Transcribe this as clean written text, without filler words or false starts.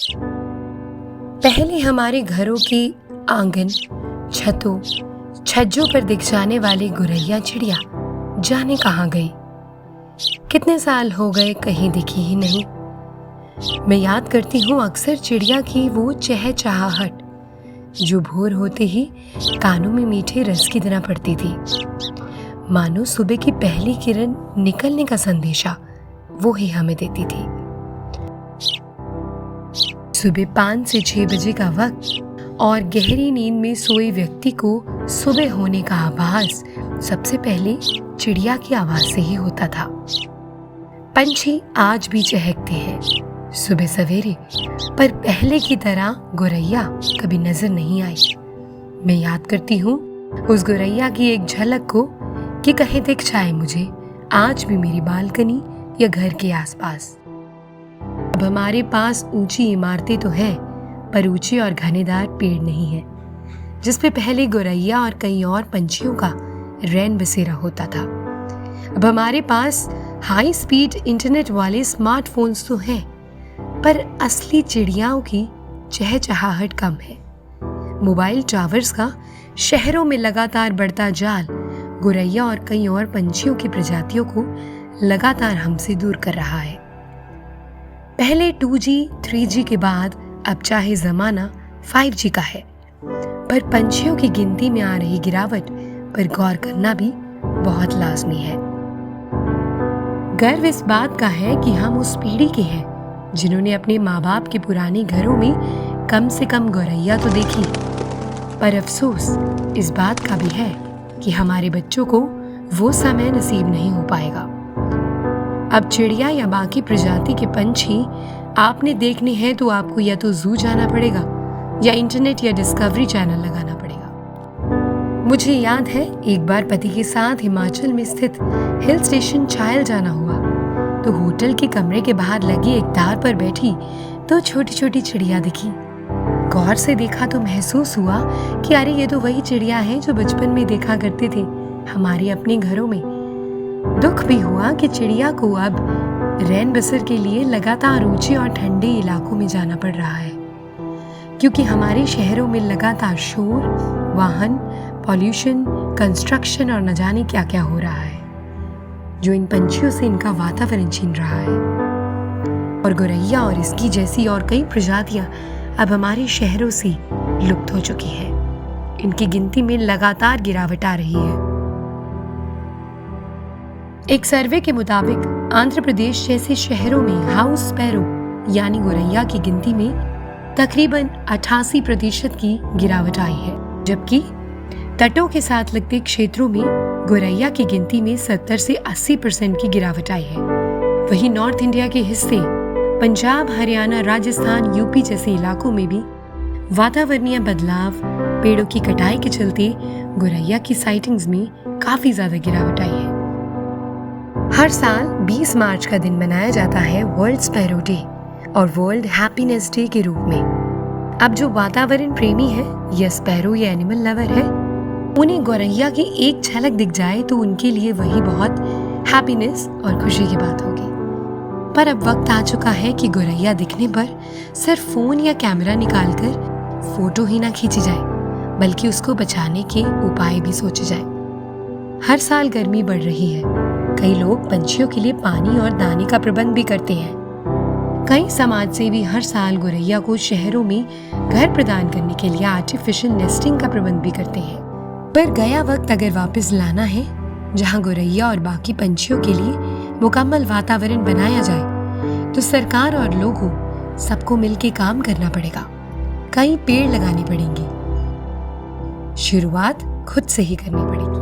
पहले हमारे घरों के आंगन, छतों, छज्जों पर दिख जाने वाली गुरैया चिड़िया जाने कहाँ गई। कितने साल हो गए कहीं दिखी ही नहीं। मैं याद करती हूँ अक्सर चिड़िया की वो चहचहाहट जो भोर होते ही कानों में मीठे रस की तरह पड़ती थी, मानो सुबह की पहली किरण निकलने का संदेशा वो ही हमें देती थी। सुबह 5 से 6 बजे का वक्त और गहरी नींद में सोए व्यक्ति को सुबह होने का आभास सबसे पहले चिड़िया की आवाज से ही होता था। पंछी आज भी चहकते हैं सुबह सवेरे, पर पहले की तरह गुरैया कभी नजर नहीं आई। मैं याद करती हूँ उस गुरैया की एक झलक को कि कहीं दिख जाए मुझे आज भी मेरी बालकनी या घर के आसपास। अब हमारे पास ऊंची इमारतें तो हैं, पर ऊंचे और घनेदार पेड़ नहीं है, जिसपे पहले गुरैया और कई और पंछियों का रैन बसेरा होता था। अब हमारे पास हाई स्पीड इंटरनेट वाले स्मार्टफोन्स तो हैं, पर असली चिड़ियाओं की चहचहाहट कम है। मोबाइल टावर्स का शहरों में लगातार बढ़ता जाल गुरैया और कई और पंछियों की प्रजातियों को लगातार हमसे दूर कर रहा है। पहले 2G, 3G के बाद अब चाहे जमाना 5G का है, पर पंछियों की गिनती में आ रही गिरावट पर गौर करना भी बहुत लाजमी है। गर्व इस बात का है कि हम उस पीढ़ी के हैं जिन्होंने अपने माँ बाप के पुराने घरों में कम से कम गौरैया तो देखी, पर अफसोस इस बात का भी है कि हमारे बच्चों को वो समय नसीब नहीं हो पाएगा। अब चिड़िया या बाकी प्रजाति के पंछी आपने देखने हैं तो आपको या तो जू जाना पड़ेगा या इंटरनेट या डिस्कवरी चैनल लगाना पड़ेगा। मुझे याद है एक बार पति के साथ हिमाचल में स्थित हिल स्टेशन चायल जाना हुआ, तो होटल के कमरे के बाहर लगी एक तार पर बैठी तो छोटी छोटी चिड़िया दिखी। गौर से देखा तो महसूस हुआ कि अरे ये तो वही चिड़िया है जो बचपन में देखा करते थे हमारे अपने घरों में। दुख भी हुआ कि चिड़िया को अब रैन बसर के लिए लगातार ऊंचे और ठंडे इलाकों में जाना पड़ रहा है, क्योंकि हमारे शहरों में लगातार शोर, वाहन, पॉल्यूशन, कंस्ट्रक्शन और न जाने क्या क्या हो रहा है, जो इन पंछियों से इनका वातावरण छीन रहा है। और गुरैया और इसकी जैसी और कई प्रजातियां अब हमारे शहरों से लुप्त हो चुकी हैं। इनकी गिनती में लगातार गिरावट आ रही है। एक सर्वे के मुताबिक आंध्र प्रदेश जैसे शहरों में हाउस स्पैरो यानी गुरैया की गिनती में तकरीबन 88% की गिरावट आई है, जबकि तटों के साथ लगते क्षेत्रों में गुरैया की गिनती में 70 से 80% की गिरावट आई है। वहीं नॉर्थ इंडिया के हिस्से पंजाब, हरियाणा, राजस्थान, यूपी जैसे इलाकों में भी वातावरणीय बदलाव, पेड़ों की कटाई के चलते गुरैया की साइटिंग्स में काफी ज्यादा गिरावट आई है। हर साल 20 मार्च का दिन मनाया जाता है वर्ल्ड स्पैरो डे और वर्ल्ड हैप्पीनेस डे के रूप में। अब जो वातावरण प्रेमी है या स्पैरो या एनिमल लवर है, उन्हें गौरैया की एक झलक दिख जाए तो उनके लिए वही बहुत हैप्पीनेस और खुशी की बात होगी। पर अब वक्त आ चुका है कि गौरैया दिखने पर सिर्फ फोन या कैमरा निकालकर फोटो ही ना खींची जाए, बल्कि उसको बचाने के उपाय भी सोचे जाए। हर साल गर्मी बढ़ रही है, कई लोग पंछियों के लिए पानी और दाने का प्रबंध भी करते हैं। कई समाज सेवी हर साल गौरैया को शहरों में घर प्रदान करने के लिए आर्टिफिशियल नेस्टिंग का प्रबंध भी करते हैं। पर गया वक्त अगर वापस लाना है, जहां गौरैया और बाकी पंछियों के लिए मुकम्मल वातावरण बनाया जाए, तो सरकार और लोगों सबको मिलकर काम करना पड़ेगा। कई पेड़ लगाने पड़ेंगे। शुरुआत खुद से ही करनी पड़ेगी।